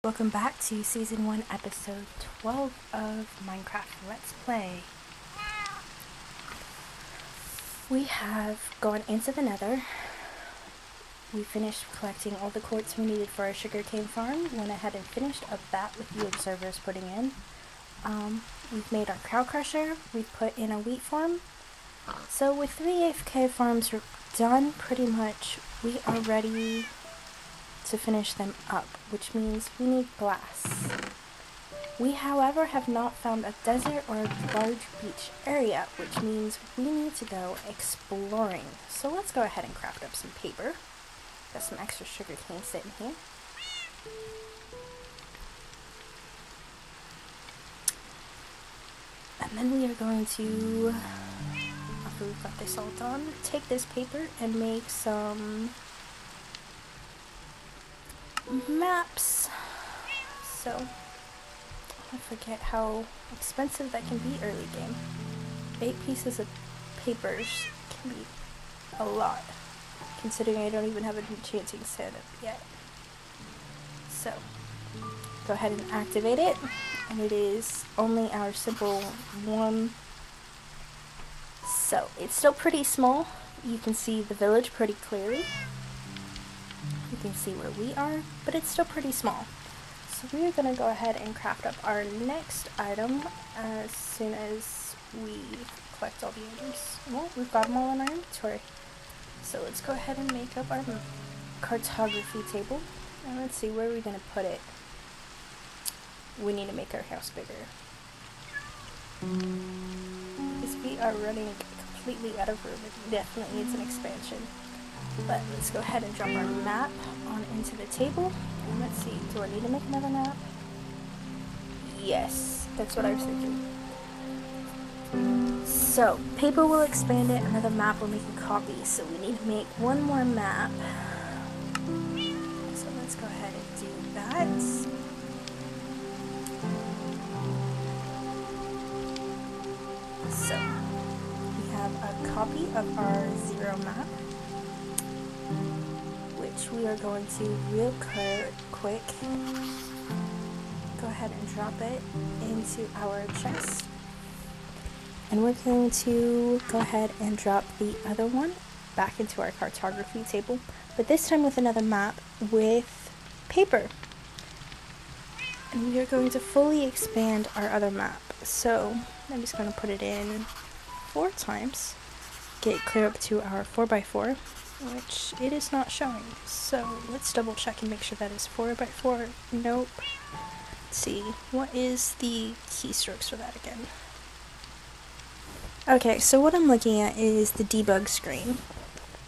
Welcome back to Season 1, Episode 12 of Minecraft Let's Play. We have gone into the Nether. We finished collecting all the quartz we needed for our sugarcane farm. Went ahead and finished up that with the observers putting in. We've made our cow crusher. We've put in a wheat farm. So with 3 AFK farms done, pretty much, we are ready to finish them up, which means we need glass. We, however, have not found a desert or a large beach area, which means we need to go exploring. So let's go ahead and craft up some paper. Got some extra sugar cane sitting here. And then we are going to, after we've got this all done, take this paper and make some maps. So I forget how expensive that can be early game. 8 pieces of papers can be a lot, considering I don't even have an enchanting setup yet. So go ahead and activate it, and it is only our simple one. So it's still pretty small. You can see the village pretty clearly. You can see where we are, but it's still pretty small. So we are going to go ahead and craft up our next item as soon as we collect all the items. Well, we've got them all in our inventory. So let's go ahead and make up our cartography table. And let's see, where are we going to put it? We need to make our house bigger, because we are running completely out of room. It definitely needs an expansion. But let's go ahead and drop our map on into the table. And let's see, do I need to make another map? Yes, that's what I was thinking. So, paper will expand it, another map will make a copy. So we need to make one more map. So let's go ahead and do that. So, we have a copy of our 0 map, which we are going to real quick go ahead and drop it into our chest. And we're going to go ahead and drop the other one back into our cartography table, but this time with another map with paper. And we are going to fully expand our other map. So I'm just going to put it in 4 times, get it clear up to our 4x4. Which it is not showing, so let's double check and make sure that is 4x4. Nope. Let's see, what is the keystrokes for that again? Okay, so what I'm looking at is the debug screen,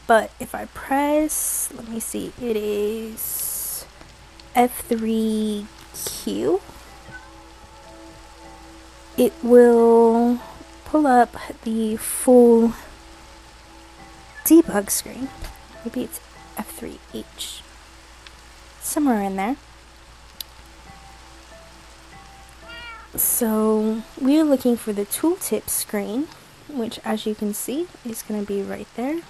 but if I press, let me see, it is F3Q, it will pull up the full debug screen. Maybe it's F3H, somewhere in there. So we're looking for the tooltip screen, which, as you can see, is going to be right there.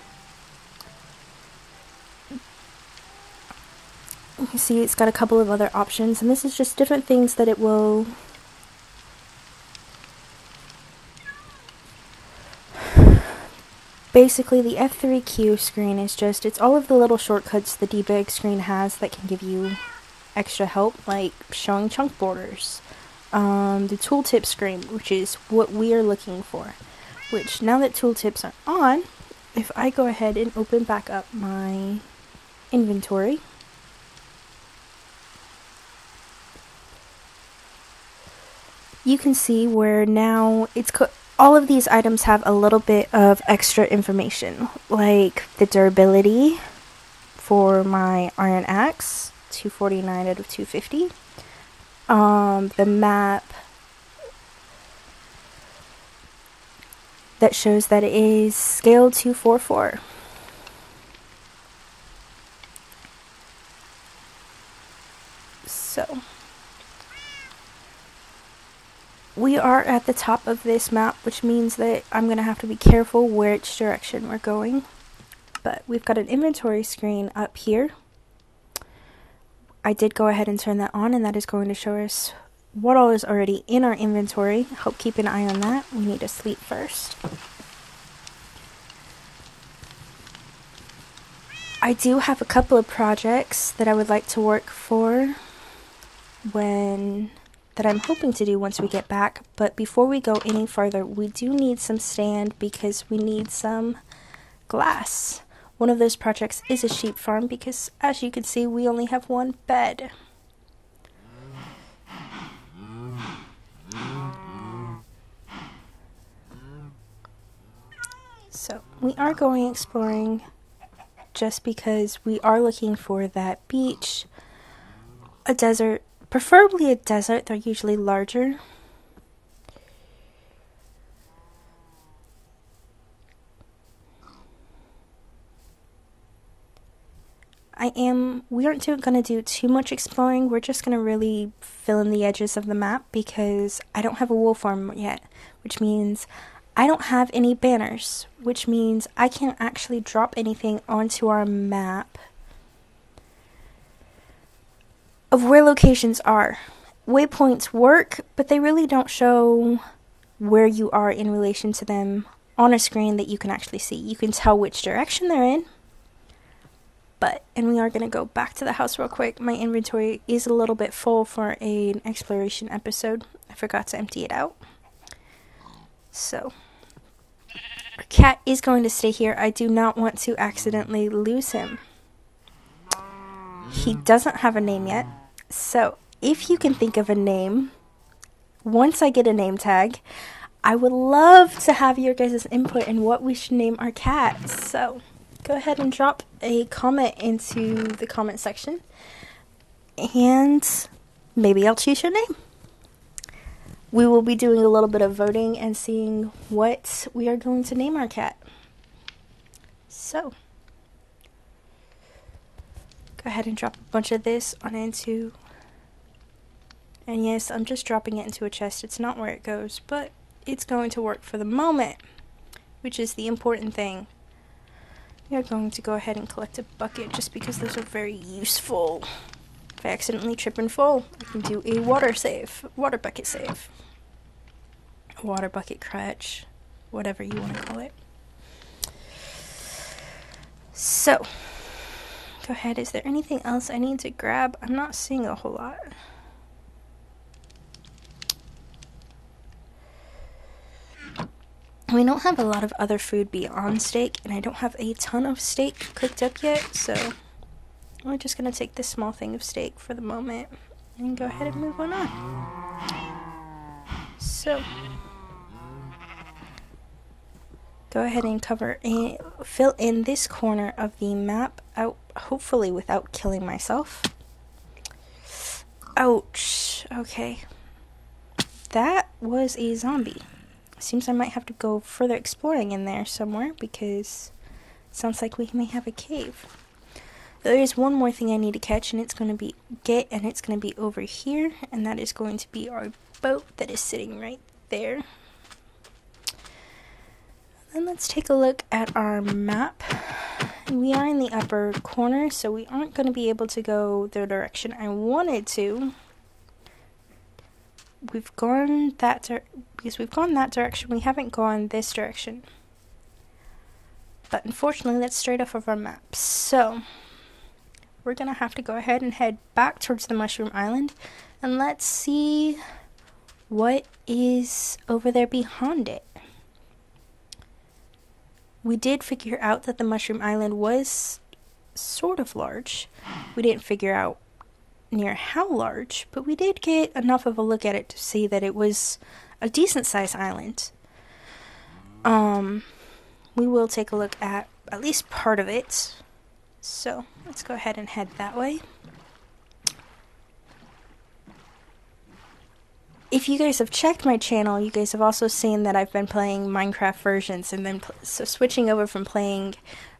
You can see it's got a couple of other options, and this is just different things that it will basically. The F3Q screen is just, it's all of the little shortcuts the debug screen has that can give you extra help, like showing chunk borders. The tooltip screen, which is what we are looking for, which now that tooltips are on, if I go ahead and open back up my inventory, you can see where now it's all of these items have a little bit of extra information, like the durability for my iron axe, 249 out of 250. The map that shows that it is scale 244. So we are at the top of this map, which means that I'm going to have to be careful which direction we're going. But we've got an inventory screen up here, I did go ahead and turn that on, and that is going to show us what all is already in our inventory. Hope keep an eye on that. We need to sleep first. I do have a couple of projects that I would like to work for that I'm hoping to do once we get back. But before we go any further, we do need some sand because we need some glass. One of those projects is a sheep farm because, as you can see, we only have one bed. So we are going exploring just because we are looking for that beach, a desert, preferably a desert. They're usually larger. We aren't going to do too much exploring. We're just going to really fill in the edges of the map because I don't have a wool farm yet, which means I don't have any banners, which means I can't actually drop anything onto our map of where locations are. Waypoints work, but they really don't show where you are in relation to them on a screen that you can actually see. You can tell which direction they're in. And we are going to go back to the house real quick. My inventory is a little bit full for an exploration episode. I forgot to empty it out. So, our cat is going to stay here. I do not want to accidentally lose him. He doesn't have a name yet. So, if you can think of a name, once I get a name tag, I would love to have your guys' input in what we should name our cat. So, go ahead and drop a comment into the comment section, and maybe I'll choose your name. We will be doing a little bit of voting and seeing what we are going to name our cat. So, go ahead and drop a bunch of this on into, and yes, I'm just dropping it into a chest. It's not where it goes, but it's going to work for the moment, which is the important thing. We are going to go ahead and collect a bucket just because those are very useful. If I accidentally trip and fall, I can do a water bucket save. A water bucket crutch, whatever you want to call it. So, go ahead. Is there anything else I need to grab? I'm not seeing a whole lot. We don't have a lot of other food beyond steak, and I don't have a ton of steak cooked up yet, so we're just going to take this small thing of steak for the moment and go ahead and move on. So, go ahead and fill in this corner of the map out, hopefully without killing myself. Ouch. Okay. That was a zombie. Seems I might have to go further exploring in there somewhere because it sounds like we may have a cave. There is one more thing I need to catch, and it's going to be over here, and that is going to be our boat that is sitting right there. Then let's take a look at our map. We are in the upper corner, so we aren't going to be able to go the direction I wanted to. We've gone that direction. We haven't gone this direction. But unfortunately, that's straight off of our map. So, we're going to have to go ahead and head back towards the Mushroom Island. And let's see what is over there behind it. We did figure out that the Mushroom Island was sort of large. We didn't figure out near how large, but we did get enough of a look at it to see that it was a decent sized island. We will take a look at least part of it. So let's go ahead and head that way. If you guys have checked my channel, you guys have also seen that I've been playing Minecraft versions, and then switching over from playing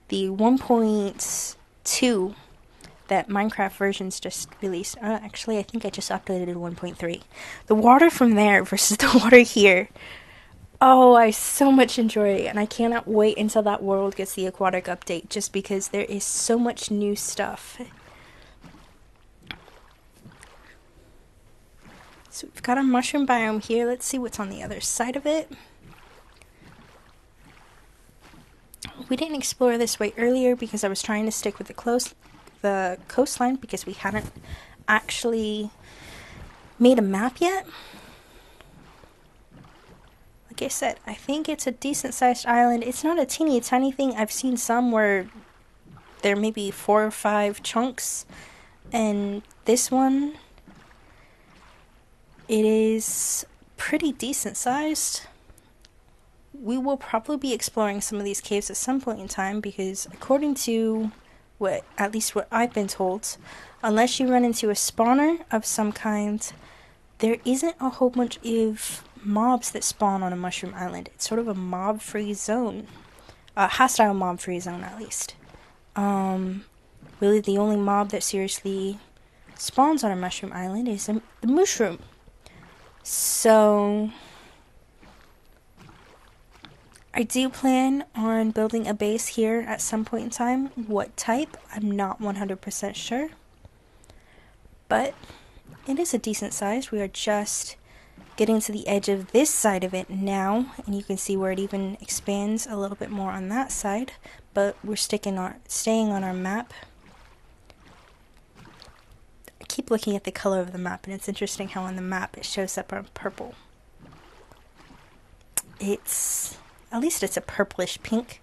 the 1.2 that Minecraft versions just released. Actually, I think I just updated 1.3. The water from there versus the water here. Oh, I so much enjoy it, and I cannot wait until that world gets the aquatic update, just because there is so much new stuff. So we've got a mushroom biome here. Let's see what's on the other side of it. We didn't explore this way earlier because I was trying to stick with the coastline because we hadn't actually made a map yet. Like I said, I think it's a decent sized island. It's not a teeny tiny thing. I've seen some where there may be 4 or 5 chunks, and this one, it is pretty decent sized. We will probably be exploring some of these caves at some point in time because according to at least what I've been told, unless you run into a spawner of some kind, there isn't a whole bunch of mobs that spawn on a mushroom island. It's sort of a mob-free zone. A hostile mob-free zone, at least. Really the only mob that seriously spawns on a mushroom island is the mushroom. So I do plan on building a base here at some point in time. What type? I'm not 100% sure. But it is a decent size. We are just getting to the edge of this side of it now. And you can see where it even expands a little bit more on that side. But we're staying on our map. I keep looking at the color of the map, and it's interesting how on the map it shows up on purple. At least it's a purplish pink.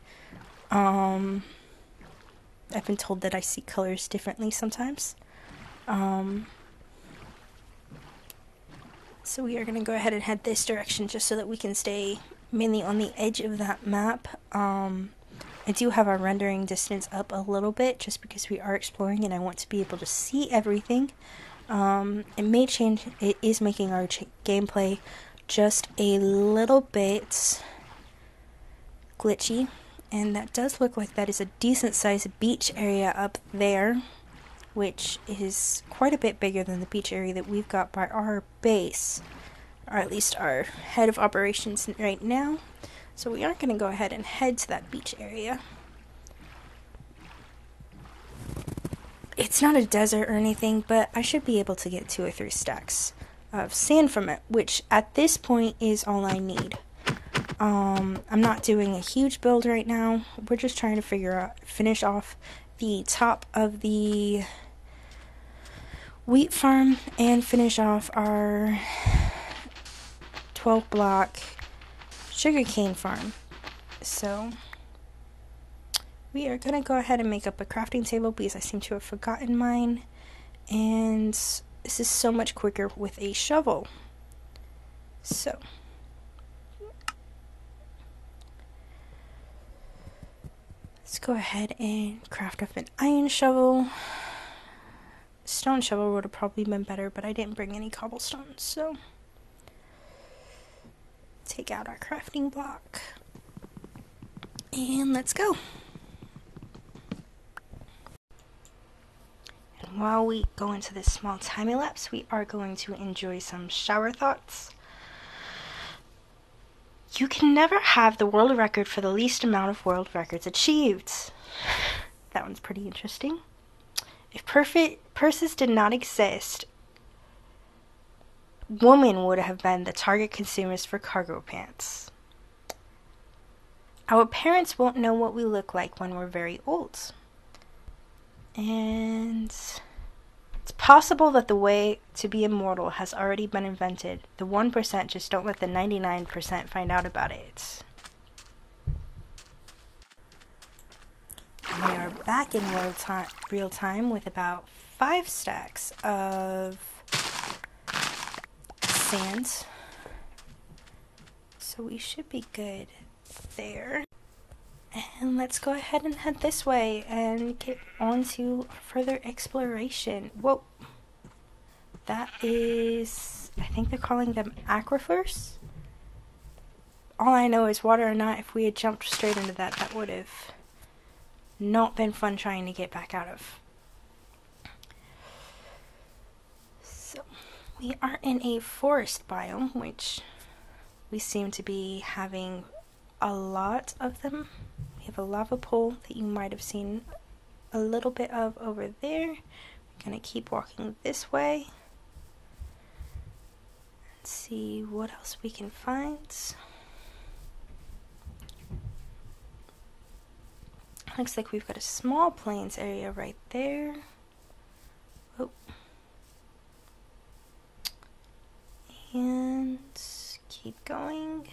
I've been told that I see colors differently sometimes. So we are going to go ahead and head this direction just so that we can stay mainly on the edge of that map. I do have our rendering distance up a little bit just because we are exploring and I want to be able to see everything. It may change. It is making our gameplay just a little bit glitchy, and that does look like that is a decent sized beach area up there, which is quite a bit bigger than the beach area that we've got by our base, or at least our head of operations right now. So we are going to go ahead and head to that beach area. It's not a desert or anything, but I should be able to get 2 or 3 stacks of sand from it, which at this point is all I need. I'm not doing a huge build right now. We're just trying to finish off the top of the wheat farm and finish off our 12 block sugarcane farm. So we are gonna go ahead and make up a crafting table because I seem to have forgotten mine, and this is so much quicker with a shovel. So let's go ahead and craft up an iron shovel. Stone shovel would have probably been better, but I didn't bring any cobblestones, so take out our crafting block and let's go. And while we go into this small time elapse, we are going to enjoy some shower thoughts. You can never have the world record for the least amount of world records achieved. That one's pretty interesting. If purses did not exist, women would have been the target consumers for cargo pants. Our parents won't know what we look like when we're very old. And it's possible that the way to be immortal has already been invented. The 1% just don't let the 99% find out about it. And we are back in real time with about 5 stacks of sand. So we should be good there. And let's go ahead and head this way and get on to further exploration. Whoa. That is, I think they're calling them aquifers. All I know is water or not, if we had jumped straight into that, that would have not been fun trying to get back out of. So, we are in a forest biome, which we seem to be having a lot of them. We have a lava pool that you might have seen a little bit of over there. We're going to keep walking this way. see what else we can find. Looks like we've got a small plains area right there. Oh. And keep going.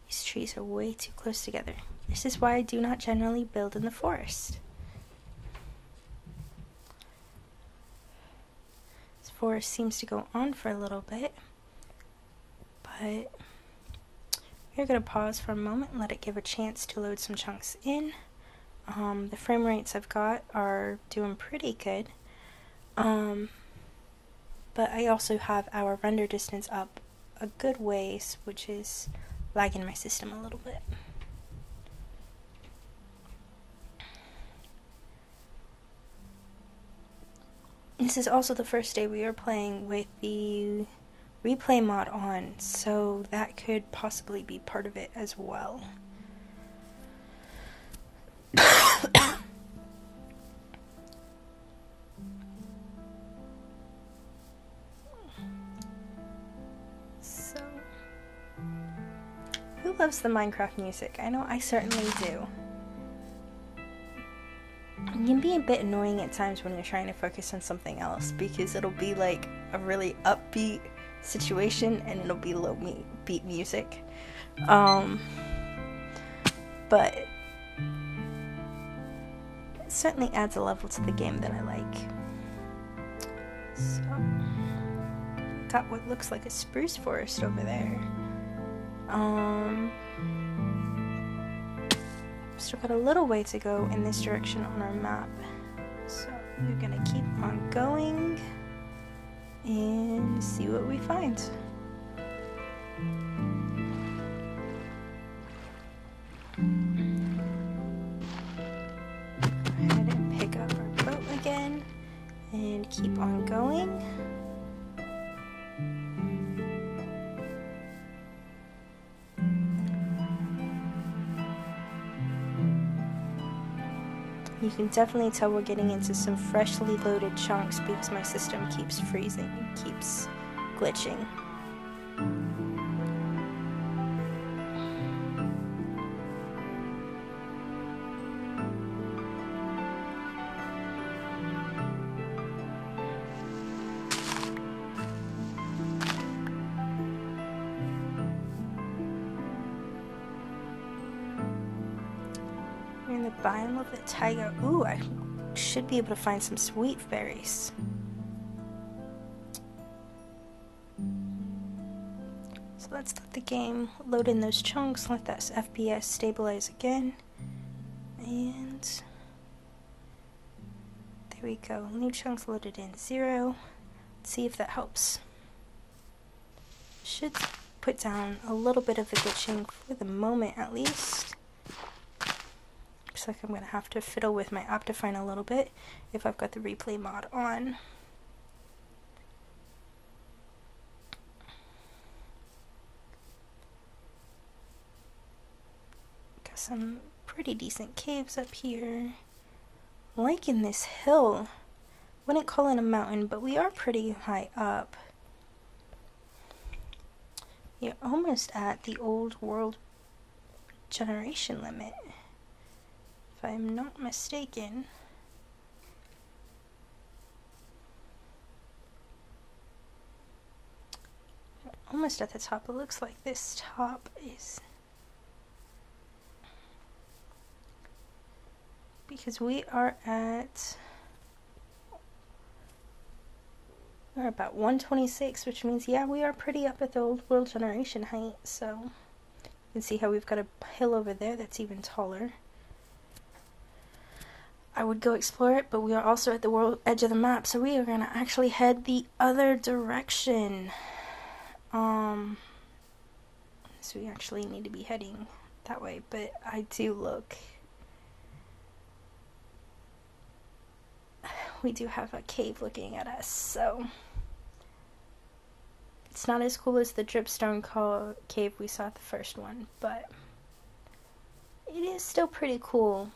These trees are way too close together. This is why I do not generally build in the forest. This forest seems to go on for a little bit, but we're going to pause for a moment and let it give a chance to load some chunks in. The frame rates I've got are doing pretty good, but I also have our render distance up a good ways, which is lagging my system a little bit. This is also the first day we are playing with the replay mod on, so that could possibly be part of it as well. So, who loves the Minecraft music? I know I certainly do. It can be a bit annoying at times when you're trying to focus on something else, because it'll be like a really upbeat situation and it'll be low beat music. But it certainly adds a level to the game that I like. So, got what looks like a spruce forest over there. Still got a little way to go in this direction on our map, so we're gonna keep on going and see what we find. Go ahead and pick up our boat again and keep on going. You can definitely tell we're getting into some freshly loaded chunks because my system keeps freezing and keeps glitching. In the biome of the taiga. Ooh, I should be able to find some sweet berries. So let's let the game load in those chunks, let that FPS stabilize again. And there we go. New chunks loaded in 0. Let's see if that helps. Should put down a little bit of the glitching for the moment at least. Looks like I'm going to have to fiddle with my Optifine a little bit if I've got the replay mod on. Got some pretty decent caves up here. Liking this hill. Wouldn't call it a mountain, but we are pretty high up. You're almost at the old world generation limit, if I'm not mistaken. Almost at the top. It looks like this top is, because we're about 126, which means, yeah, we are pretty up at the old world generation height. So you can see how we've got a hill over there that's even taller. I would go explore it, but we are also at the world edge of the map, so we are going to actually head the other direction. So we actually need to be heading that way, but I do look. We do have a cave looking at us, so it's not as cool as the dripstone cave we saw at the first one, but it is still pretty cool.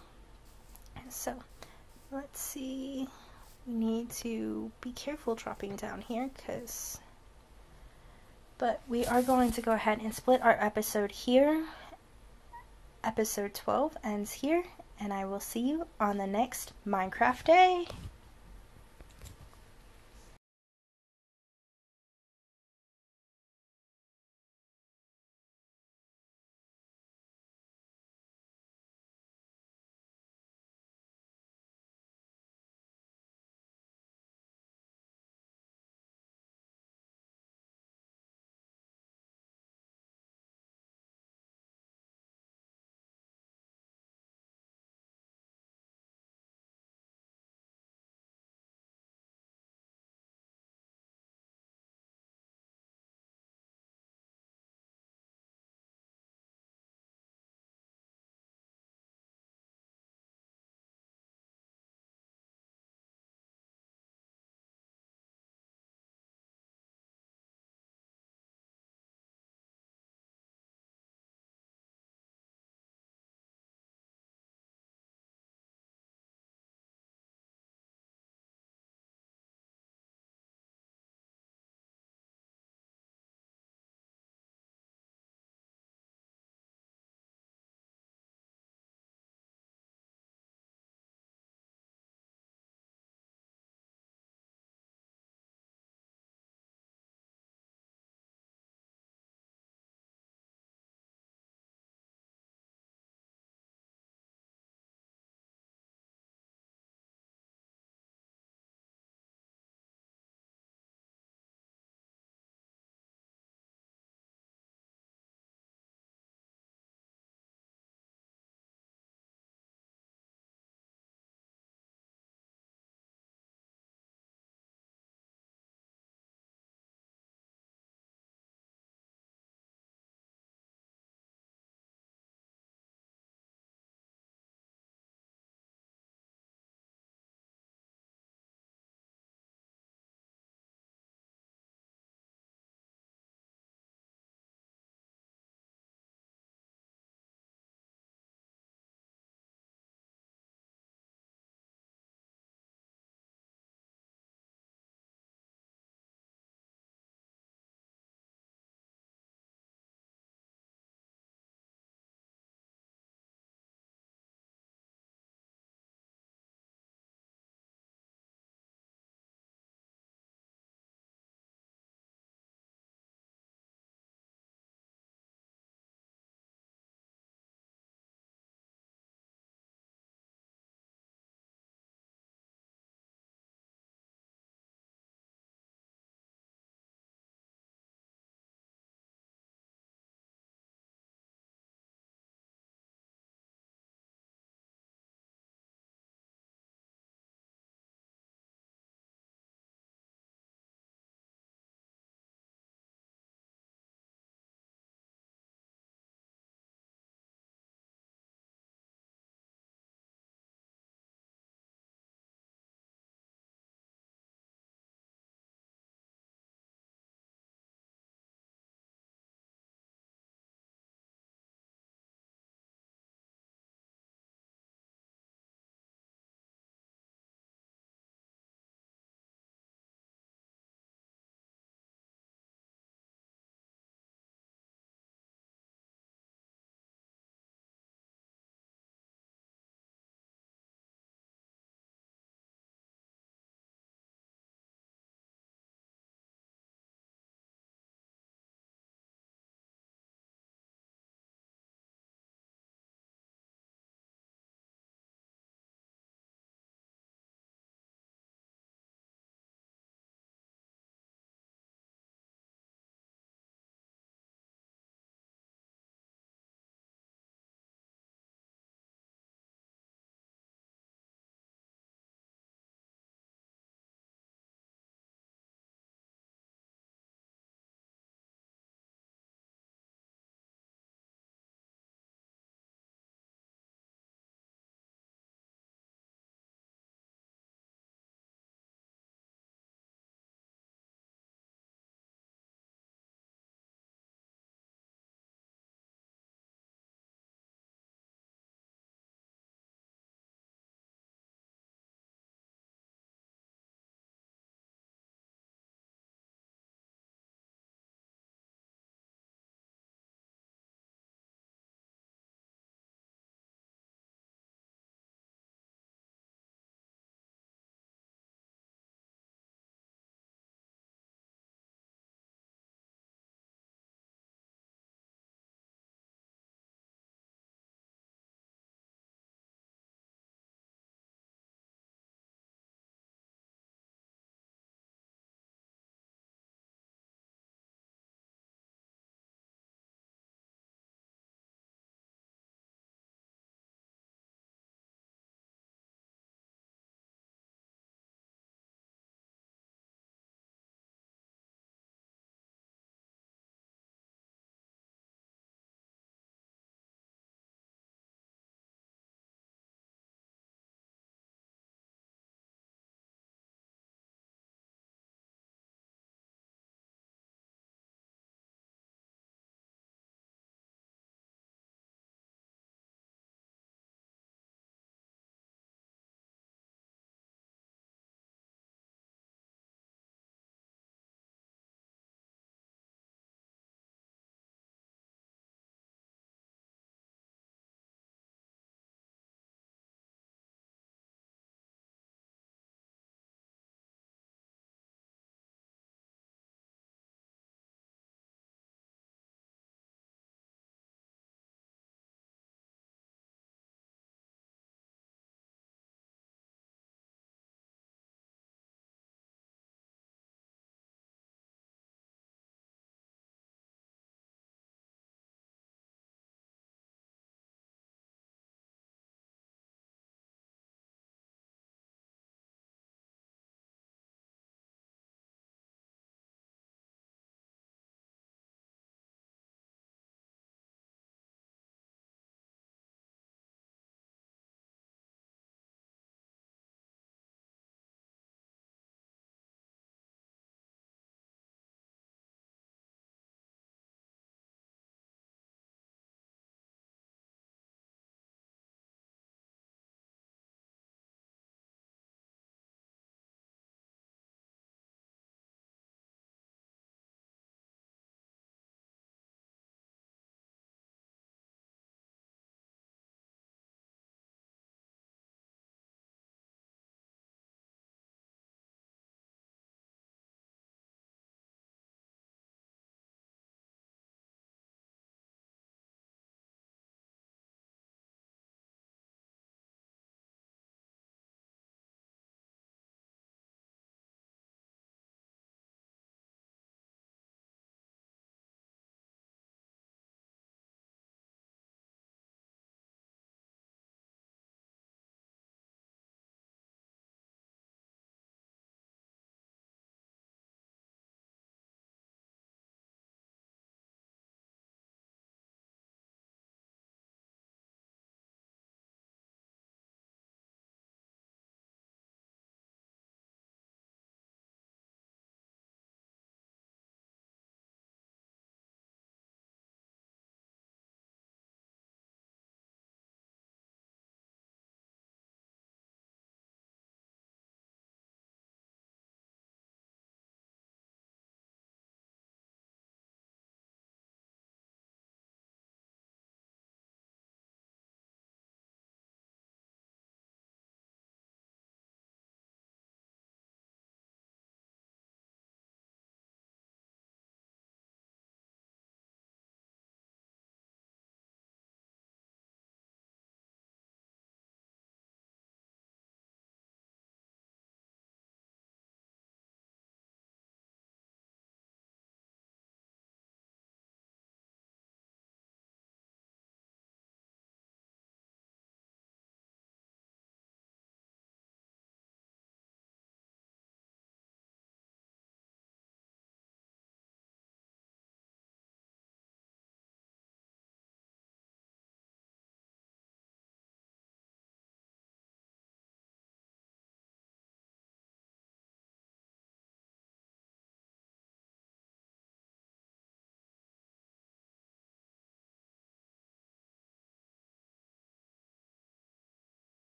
So let's see We need to be careful dropping down here, but we are going to go ahead and split our episode here. Episode 12 ends here, and I will see you on the next Minecraft day.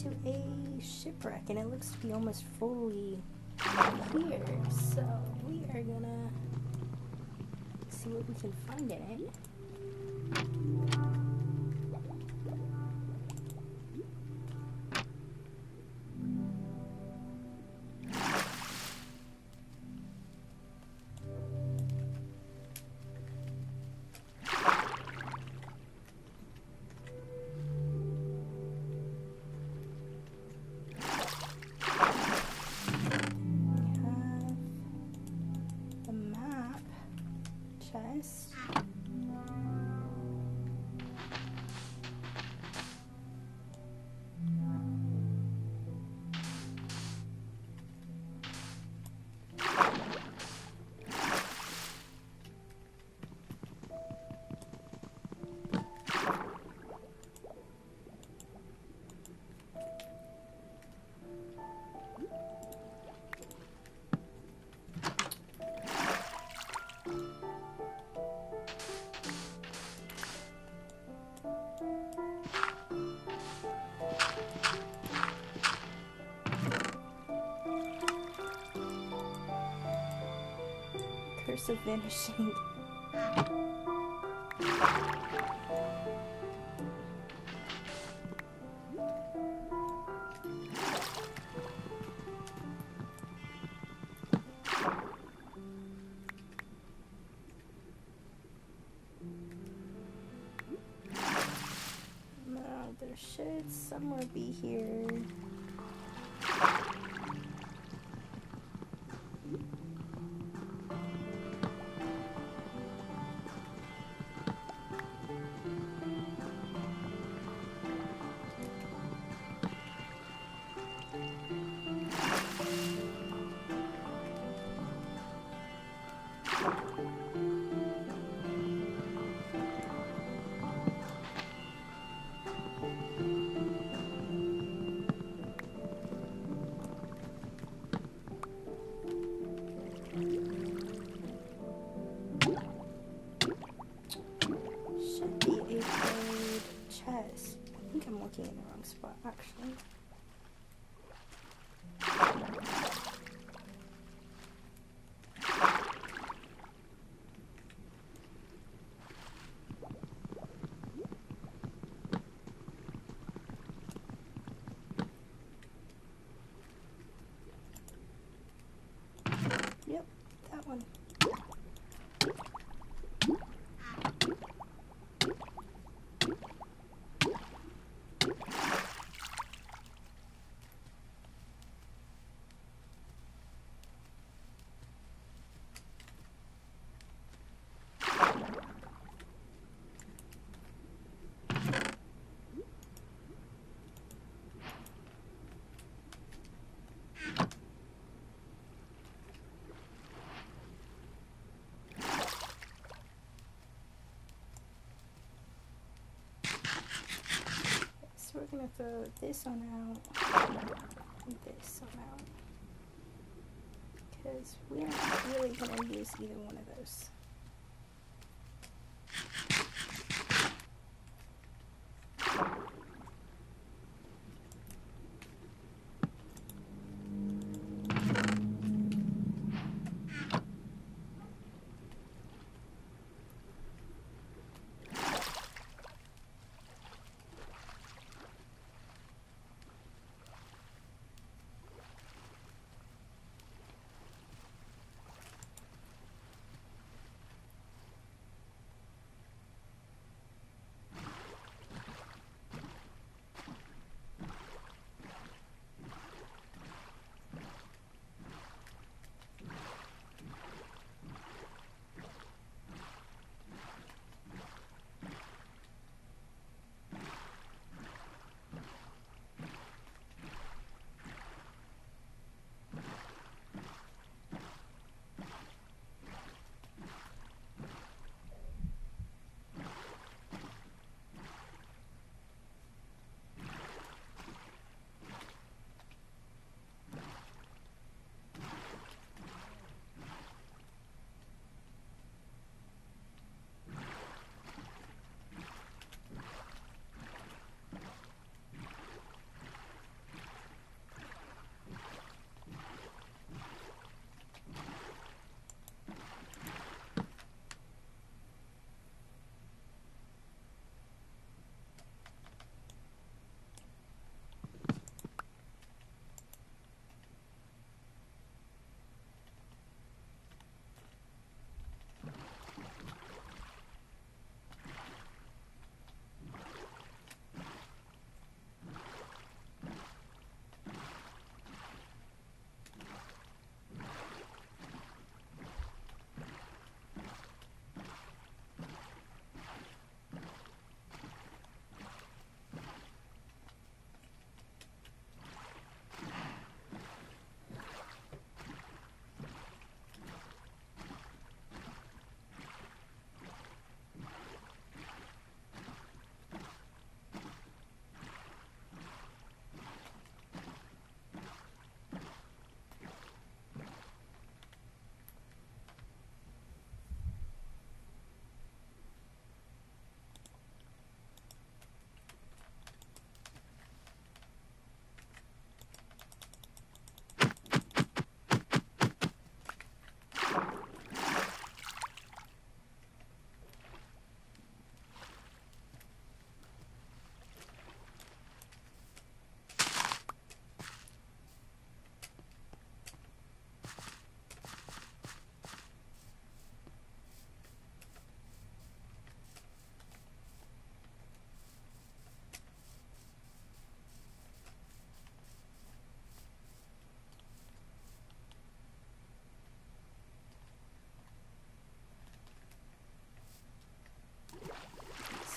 into a shipwreck, and it looks to be almost fully here. So we are gonna see what we can find in it. Chest. Curse of vanishing. No, there should somewhere be here. Should be a gold chest. I think I'm looking in the wrong spot, actually. Yep, that one. So we're gonna throw this one out and this one out, because we aren't really gonna use either one of those.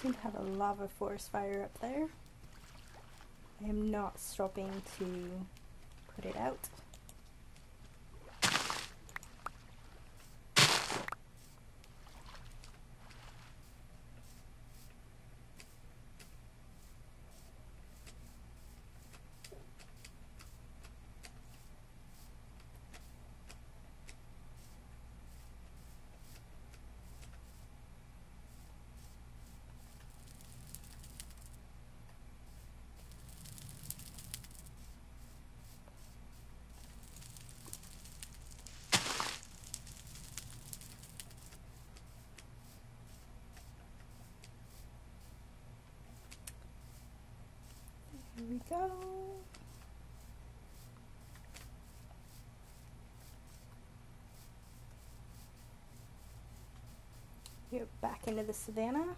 seem to have a lava forest fire up there. I am not stopping to put it out. Here we go. We're back into the savannah.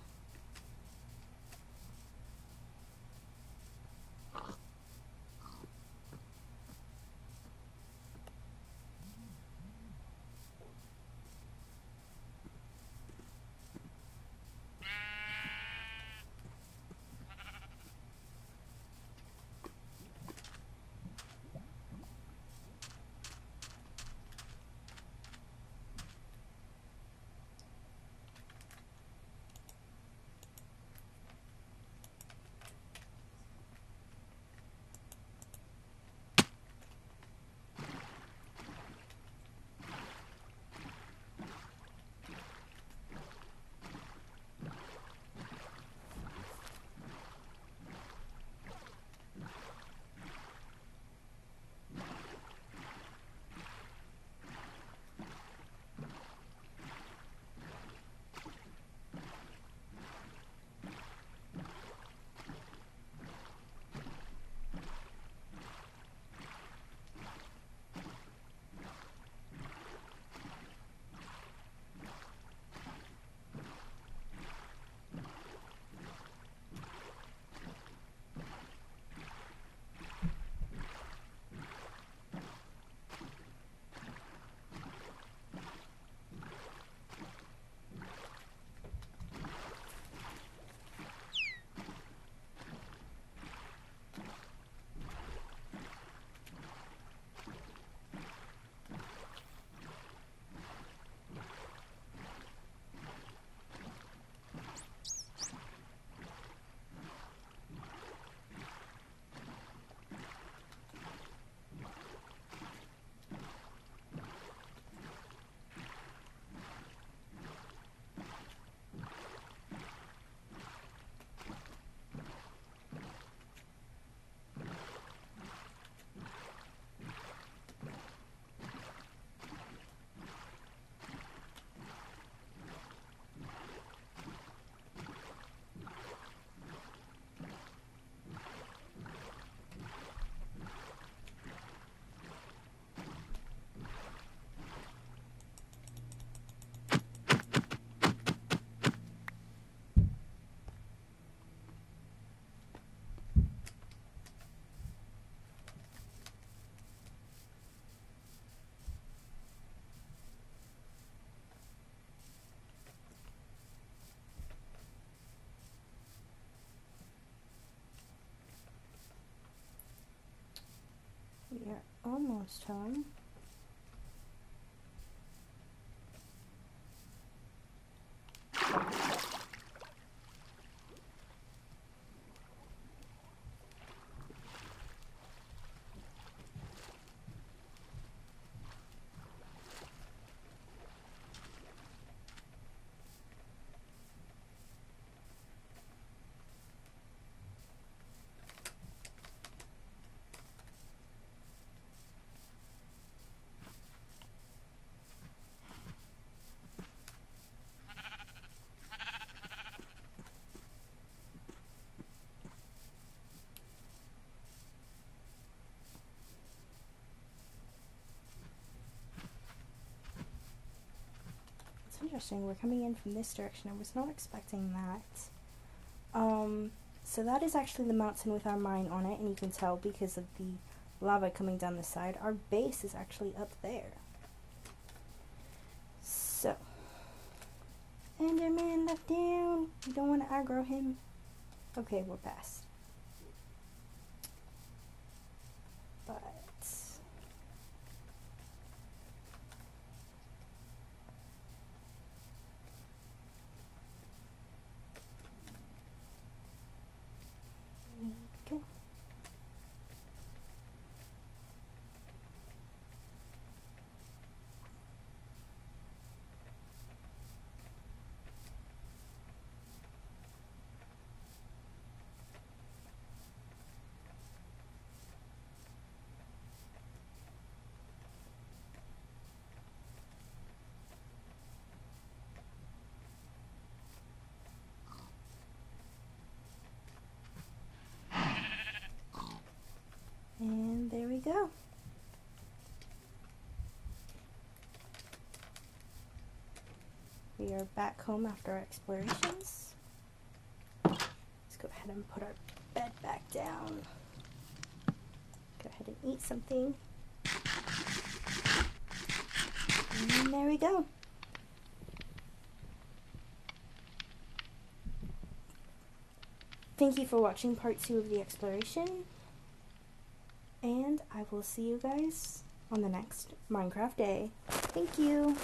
We are almost home. It's interesting, we're coming in from this direction. I was not expecting that. So that is actually the mountain with our mine on it, and you can tell because of the lava coming down the side. Our base is actually up there. So, Enderman left down. We don't want to aggro him. Okay, we're past. But okay. And there we go. We are back home after our explorations. Let's go ahead and put our bed back down. Go ahead and eat something. And there we go. Thank you for watching part 2 of the exploration. And I will see you guys on the next Minecraft day. Thank you.